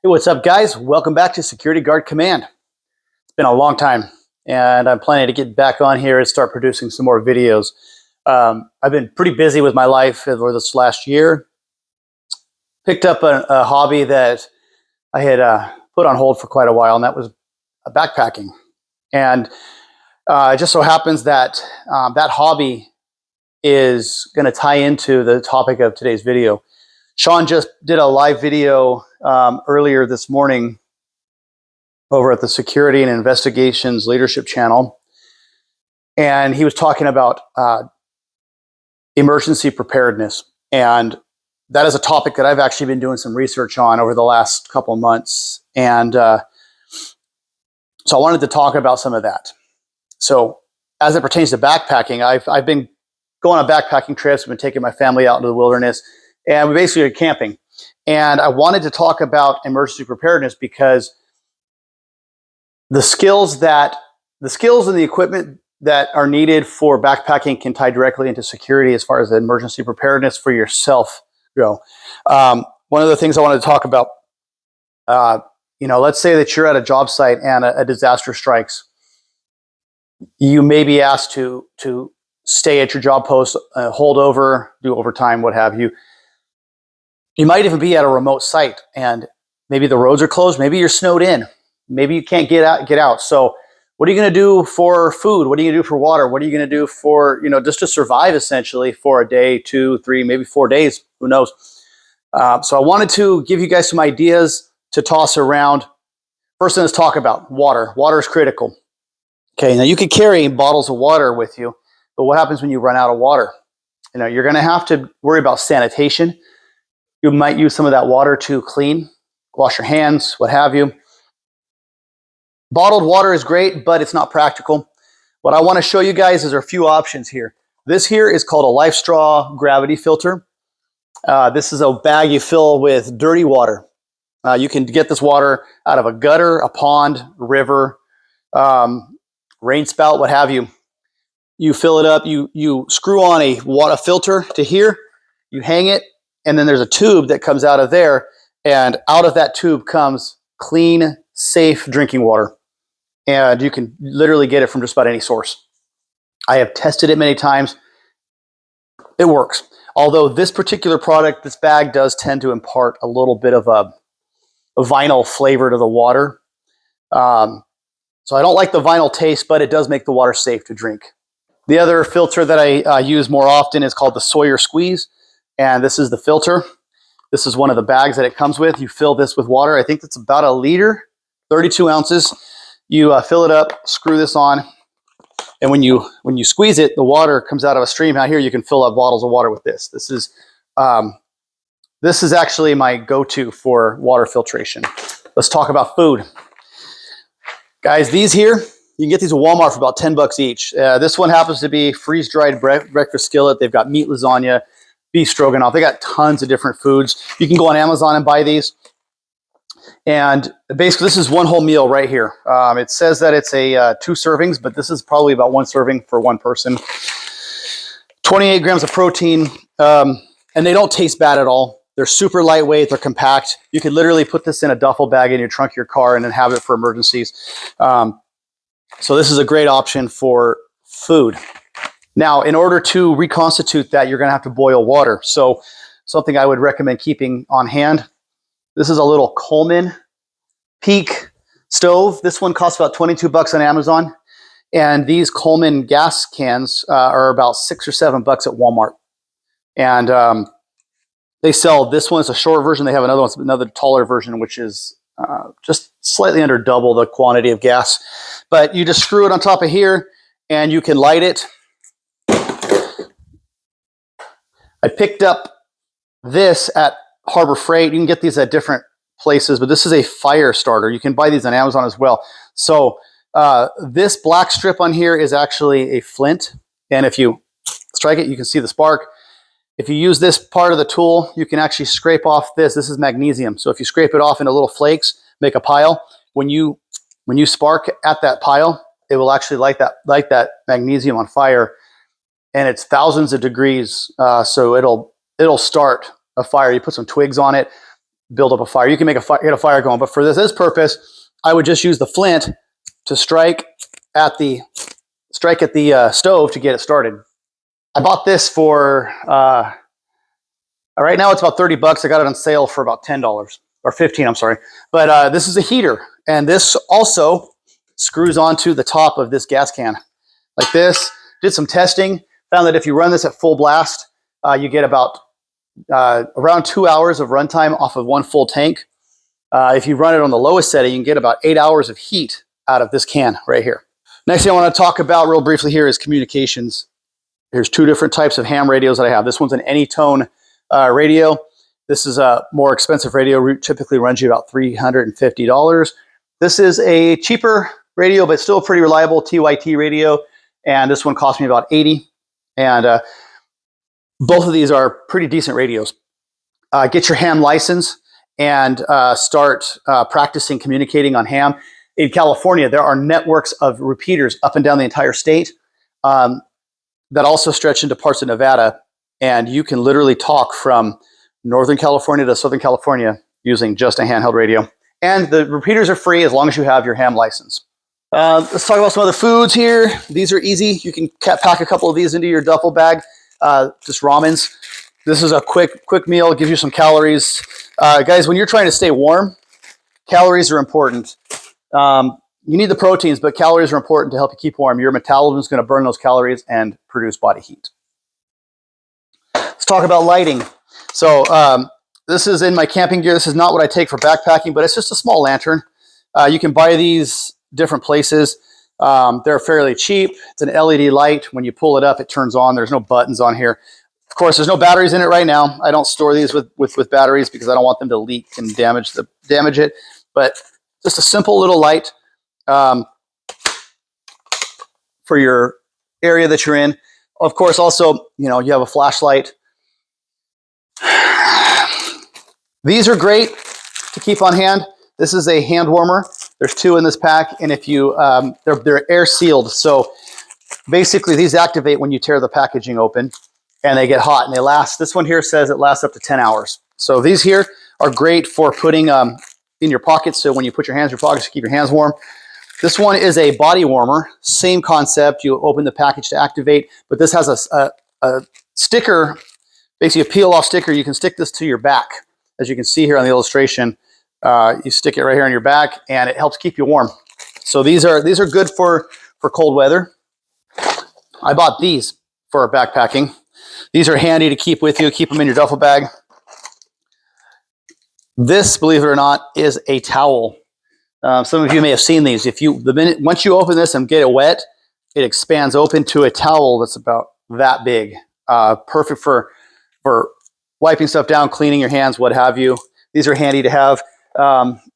Hey, what's up, guys? Welcome back to Security Guard Command. It's been a long time, and I'm planning to get back on here and start producing some more videos. I've been pretty busy with my life over this last year. Picked up a hobby that I had put on hold for quite a while, and that was backpacking. And it just so happens that that hobby is going to tie into the topic of today's video. Sean just did a live video earlier this morning over at the Security and Investigations Leadership channel. And he was talking about emergency preparedness. And that is a topic that I've actually been doing some research on over the last couple of months. And so I wanted to talk about some of that. So as it pertains to backpacking, I've been going on backpacking trips. I've been taking my family out into the wilderness. And we basically are camping. And I wanted to talk about emergency preparedness because the skills and the equipment that are needed for backpacking can tie directly into security as far as the emergency preparedness for yourself go. One of the things I wanted to talk about, let's say that you're at a job site and a disaster strikes. You may be asked to stay at your job post, hold over, do overtime, what have you. You might even be at a remote site and maybe the roads are closed. Maybe you're snowed in. Maybe you can't get out. So what are you going to do for food? What are you going to do for water? What are you going to do for, just to survive essentially for a day, 2, 3, maybe 4 days? Who knows? So I wanted to give you guys some ideas to toss around. First thing, let's talk about water. Water is critical. Okay, now you could carry bottles of water with you, but what happens when you run out of water? You're going to have to worry about sanitation. You might use some of that water to clean, wash your hands, what have you. Bottled water is great, but it's not practical. What I want to show you guys is there are a few options here. This here is called a Life Straw gravity filter. This is a bag you fill with dirty water. You can get this water out of a gutter, a pond, river, rain spout, what have you. You fill it up, you screw on a water filter to here, you hang it, and then there's a tube that comes out of there, and out of that tube comes clean, safe drinking water. And you can literally get it from just about any source. I have tested it many times. It works. Although this particular product, this bag does tend to impart a little bit of a vinyl flavor to the water. So I don't like the vinyl taste, but it does make the water safe to drink. The other filter that I use more often is called the Sawyer Squeeze. And this is the filter. This is one of the bags that it comes with. You fill this with water. I think it's about a liter, 32 ounces. You fill it up, screw this on, and when you squeeze it, the water comes out of a stream. Out here, you can fill up bottles of water with this. This is actually my go-to for water filtration. Let's talk about food. Guys, these here, you can get these at Walmart for about 10 bucks each. This one happens to be freeze-dried breakfast skillet. They've got meat lasagna, beef stroganoff. They got tons of different foods. You can go on Amazon and buy these. And basically, this is one whole meal right here. It says that it's 2 servings, but this is probably about 1 serving for one person. 28 grams of protein, and they don't taste bad at all. They're super lightweight. They're compact. You could literally put this in a duffel bag in your trunk of your car and then have it for emergencies. So this is a great option for food. Now, in order to reconstitute that, you're going to have to boil water. So something I would recommend keeping on hand. This is a little Coleman Peak stove. This one costs about 22 bucks on Amazon. And these Coleman gas cans are about 6 or 7 bucks at Walmart. And they sell this one. It's a short version. They have another one, another taller version, which is just slightly under double the quantity of gas. But you just screw it on top of here and you can light it. I picked up this at Harbor Freight. You can get these at different places, but this is a fire starter. You can buy these on Amazon as well. So this black strip on here is actually a flint. And if you strike it, you can see the spark. If you use this part of the tool, you can actually scrape off this. This is magnesium. So if you scrape it off into little flakes, make a pile, when you spark at that pile, it will actually light that magnesium on fire. And it's thousands of degrees. So it'll start a fire. You put some twigs on it. build up a fire. You can make get a fire going, but for this purpose, I would just use the flint to strike at the stove to get it started. I bought this for right now it's about 30 bucks. I got it on sale for about $10 or 15. I'm sorry, but this is a heater, and this also screws onto the top of this gas can like this. Did some testing, found that if you run this at full blast, you get about around 2 hours of runtime off of one full tank. If you run it on the lowest setting, you can get about 8 hours of heat out of this can right here. Next thing I want to talk about real briefly here is communications. There's two different types of ham radios that I have. This one's an Anytone radio. This is a more expensive radio. Typically runs you about $350. This is a cheaper radio, but still pretty reliable TYT radio. And this one cost me about $80. And both of these are pretty decent radios. Get your ham license and start practicing communicating on ham. In California, there are networks of repeaters up and down the entire state that also stretch into parts of Nevada. And you can literally talk from Northern California to Southern California using just a handheld radio. And the repeaters are free as long as you have your ham license. Let's talk about some other foods here. These are easy. You can pack a couple of these into your duffel bag. Just ramens. This is a quick meal. Gives you some calories. Guys, when you're trying to stay warm, calories are important. You need the proteins, but calories are important to help you keep warm. Your metabolism is going to burn those calories and produce body heat. Let's talk about lighting. So this is in my camping gear. This is not what I take for backpacking, but it's just a small lantern. You can buy these different places. They're fairly cheap. It's an LED light. When you pull it up, it turns on. There's no buttons on here. Of course, there's no batteries in it right now. I don't store these with batteries because I don't want them to leak and damage it. But just a simple little light for your area that you're in. Of course, also, you have a flashlight. These are great to keep on hand. This is a hand warmer. There's two in this pack, and if you they're air sealed. So basically, these activate when you tear the packaging open, and they get hot and they last. This one here says it lasts up to 10 hours. So these here are great for putting in your pockets. So when you put your hands in your pockets to keep your hands warm. This one is a body warmer. Same concept. You open the package to activate, but this has a sticker, basically a peel-off sticker. You can stick this to your back. As you can see here on the illustration, you stick it right here on your back, and it helps keep you warm. So these are good for cold weather. I bought these for backpacking. These are handy to keep with you. Keep them in your duffel bag. This, believe it or not, is a towel. Some of you may have seen these. Once you open this and get it wet, it expands open to a towel that's about that big. Perfect for wiping stuff down, cleaning your hands, what have you. These are handy to have.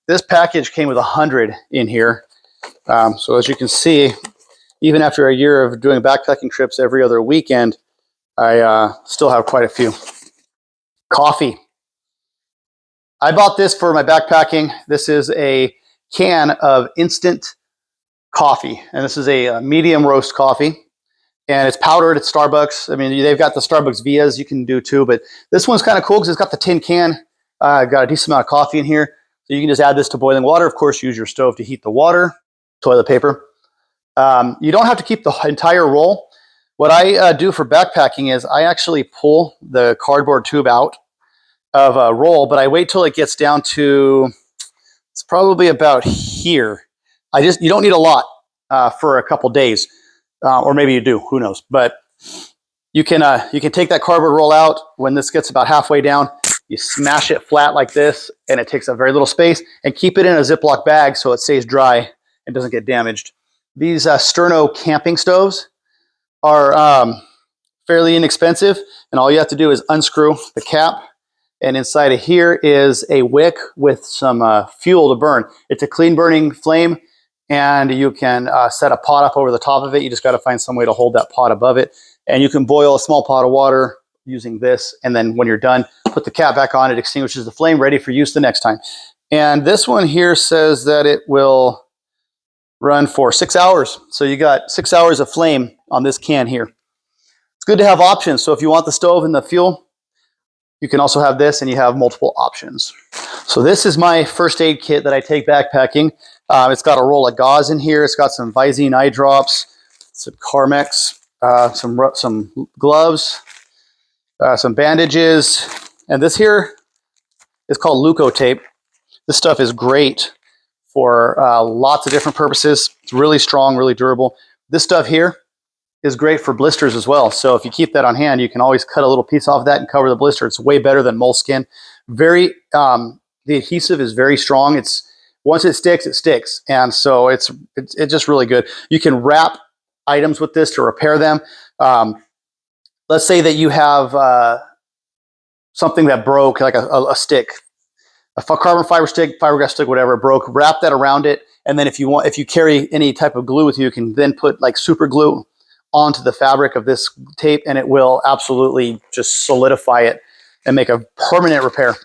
This package came with 100 in here. So as you can see, even after a year of doing backpacking trips every other weekend, I still have quite a few. Coffee. I bought this for my backpacking. This is a can of instant coffee, and this is a medium roast coffee, and it's powdered at Starbucks. I mean, they've got the Starbucks Vias you can do too, but this one's kind of cool because it's got the tin can. Got a decent amount of coffee in here, so you can just add this to boiling water. Of course, use your stove to heat the water. Toilet paper. You don't have to keep the entire roll. What I do for backpacking is I actually pull the cardboard tube out of a roll, but I wait till it gets down to, it's probably about here. You don't need a lot for a couple days, or maybe you do, who knows. But you can take that cardboard roll out. When this gets about halfway down, you smash it flat like this, and it takes up very little space, and keep it in a Ziploc bag so it stays dry and doesn't get damaged. These Sterno camping stoves are fairly inexpensive, and all you have to do is unscrew the cap, and inside of here is a wick with some fuel to burn. It's a clean burning flame, and you can set a pot up over the top of it. You just got to find some way to hold that pot above it, and you can boil a small pot of water using this, and then when you're done, put the cap back on. It extinguishes the flame, ready for use the next time. And this one here says that it will run for 6 hours. So you got 6 hours of flame on this can here. It's good to have options. So if you want the stove and the fuel, you can also have this, and you have multiple options. So this is my first aid kit that I take backpacking. It's got a roll of gauze in here. It's got some Visine eye drops, some Carmex, some gloves, some bandages, and this here is called Leuco tape. This stuff is great for lots of different purposes. It's really strong, really durable. This stuff here is great for blisters as well. So if you keep that on hand, you can always cut a little piece off of that and cover the blister. It's way better than moleskin. The adhesive is very strong. It's once it sticks, and so it's just really good. You can wrap items with this to repair them. Let's say that you have something that broke, like a stick, a carbon fiber stick, fiberglass stick, whatever, broke. Wrap that around it, and then if you carry any type of glue with you, you can then put like super glue onto the fabric of this tape, and it will absolutely just solidify it and make a permanent repair.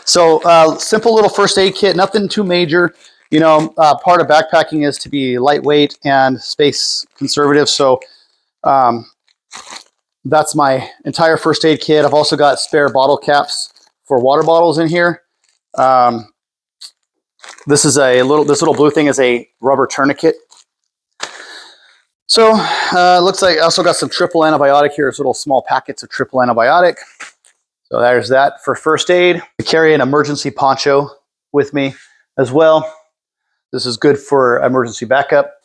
So simple little first aid kit, nothing too major. You know, part of backpacking is to be lightweight and space conservative. So that's my entire first aid kit. I've also got spare bottle caps for water bottles in here. This little blue thing is a rubber tourniquet. So looks like I also got some triple antibiotic here. It's little small packets of triple antibiotic. So there's that for first aid. I carry an emergency poncho with me as well. This is good for emergency backup.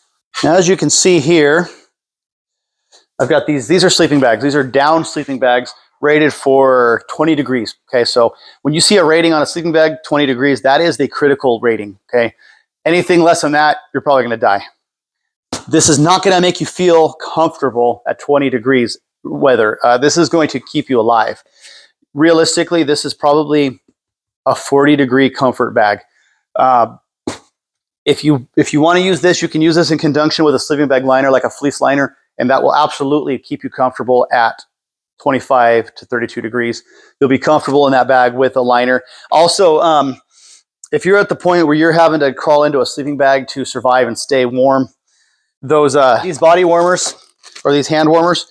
Now, as you can see here, I've got these are sleeping bags. These are down sleeping bags rated for 20 degrees. Okay, so when you see a rating on a sleeping bag, 20 degrees, that is the critical rating. Okay, anything less than that, you're probably gonna die. This is not gonna make you feel comfortable at 20 degrees weather. This is going to keep you alive. Realistically, this is probably a 40-degree comfort bag. If you want to use this, you can use this in conjunction with a sleeping bag liner, like a fleece liner, and that will absolutely keep you comfortable at 25 to 32 degrees. You'll be comfortable in that bag with a liner. Also, if you're at the point where you're having to crawl into a sleeping bag to survive and stay warm, these body warmers or these hand warmers,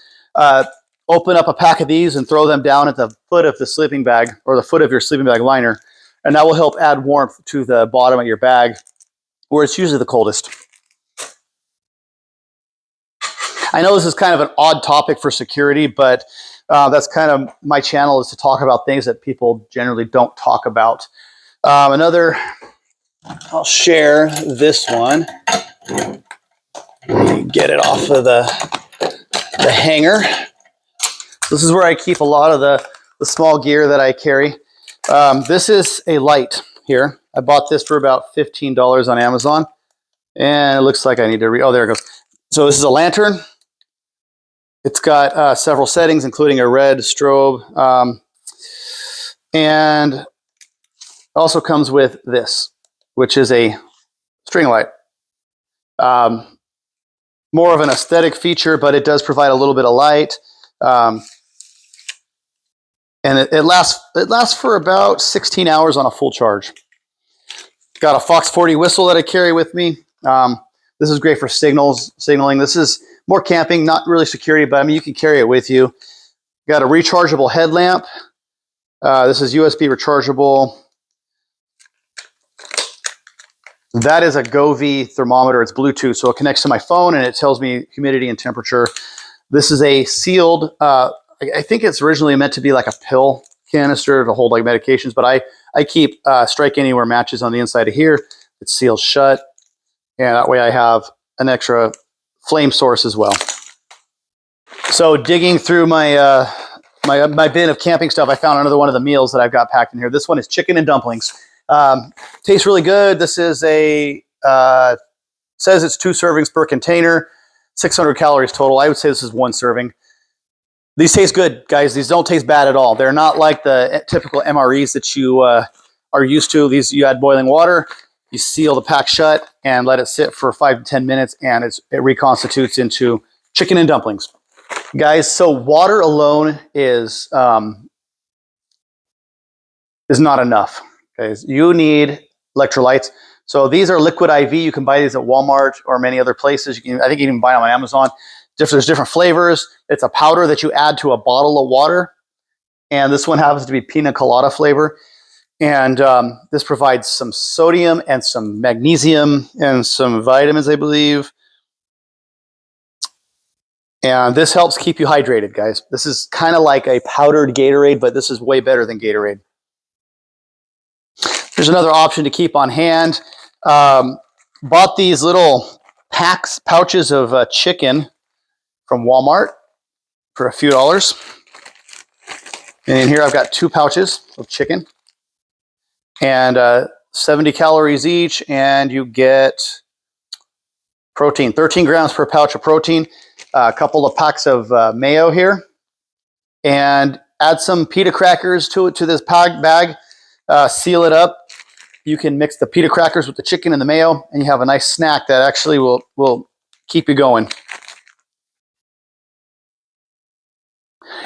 open up a pack of these and throw them down at the foot of the sleeping bag or the foot of your sleeping bag liner, and that will help add warmth to the bottom of your bag where it's usually the coldest. I know this is kind of an odd topic for security, but that's kind of my channel, is to talk about things that people generally don't talk about. I'll share this one. Get it off of the hanger. This is where I keep a lot of the small gear that I carry. This is a light here. I bought this for about $15 on Amazon. And it looks like I need to oh, there it goes. So this is a lantern. It's got several settings, including a red strobe. And also comes with this, which is a string light. More of an aesthetic feature, but it does provide a little bit of light. And it lasts for about 16 hours on a full charge. Got a Fox 40 whistle that I carry with me. This is great for signaling. This is more camping, not really security, but I mean, you can carry it with you. Got a rechargeable headlamp. This is USB rechargeable. That is a Govee thermometer. It's Bluetooth, so it connects to my phone and it tells me humidity and temperature. This is a sealed, I think it's originally meant to be like a pill canister to hold like medications, but I keep Strike Anywhere matches on the inside of here. It's sealed shut, and that way I have an extra flame source as well. So digging through my my bin of camping stuff, I found another one of the meals that I've got packed in here. This one is chicken and dumplings. Tastes really good. This is says it's 2 servings per container, 600 calories total. I would say this is 1 serving. These taste good, guys. These don't taste bad at all. They're not like the typical MREs that you are used to. These, you add boiling water, you seal the pack shut, and let it sit for 5 to 10 minutes, and it reconstitutes into chicken and dumplings. Guys, so water alone is not enough. Okay, you need electrolytes. So these are liquid IV. You can buy these at Walmart or many other places. I think you can buy them on Amazon. There's different flavors. It's a powder that you add to a bottle of water, and this one happens to be pina colada flavor. And this provides some sodium and some magnesium and some vitamins, I believe. And this helps keep you hydrated, guys. This is kind of like a powdered Gatorade, but this is way better than Gatorade. There's another option to keep on hand. Bought these little pouches of chicken from Walmart for a few dollars. And in here I've got 2 pouches of chicken. And 70 calories each, and you get protein, 13 grams per pouch of protein. A couple of packs of mayo here, and add some pita crackers to this bag. Seal it up. You can mix the pita crackers with the chicken and the mayo, and you have a nice snack that actually will keep you going.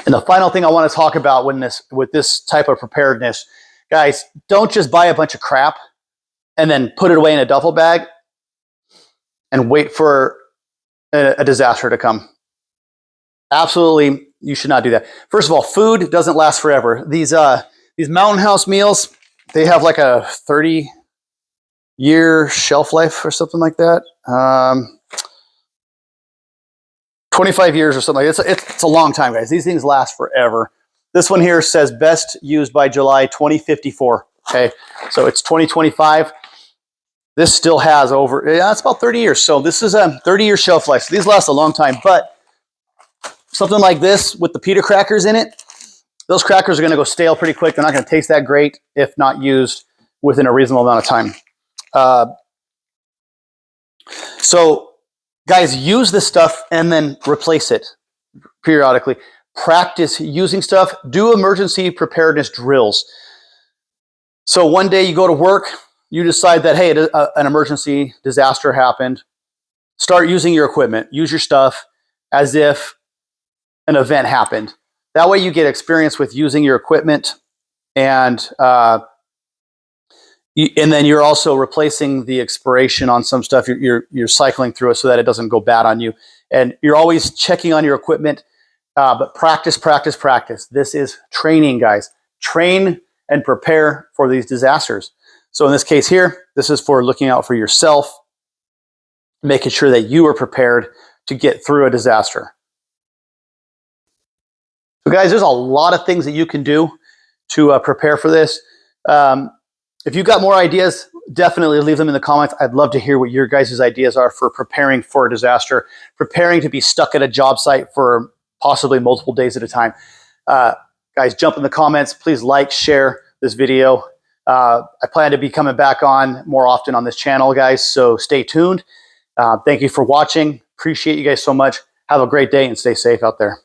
And the final thing I want to talk about with this type of preparedness, guys, don't just buy a bunch of crap and then put it away in a duffel bag and wait for a disaster to come. Absolutely, you should not do that. First of all, food doesn't last forever. These Mountain House meals, they have like a 30-year shelf life or something like that. 25 years or something like that. It's a long time, guys. These things last forever. This one here says best used by July 2054. Okay, so it's 2025. This still has it's about 30 years. So this is a 30-year shelf life. So these last a long time, but something like this with the pita crackers in it, those crackers are going to go stale pretty quick. They're not going to taste that great if not used within a reasonable amount of time. So guys, use this stuff and then replace it periodically. Practice using stuff. Do emergency preparedness drills. So one day you go to work, you decide that, hey, an emergency disaster happened. Start using your equipment. Use your stuff as if an event happened. That way you get experience with using your equipment, and then you're also replacing the expiration on some stuff. You're cycling through it so that it doesn't go bad on you. And you're always checking on your equipment, but practice, practice, practice. This is training, guys. Train and prepare for these disasters. So in this case here, this is for looking out for yourself, making sure that you are prepared to get through a disaster. So guys, there's a lot of things that you can do to prepare for this. If you've got more ideas, definitely leave them in the comments. I'd love to hear what your guys' ideas are for preparing for a disaster, preparing to be stuck at a job site for possibly multiple days at a time. Guys, jump in the comments. Please like, share this video. I plan to be coming back on more often on this channel, guys, so stay tuned. Thank you for watching. Appreciate you guys so much. Have a great day and stay safe out there.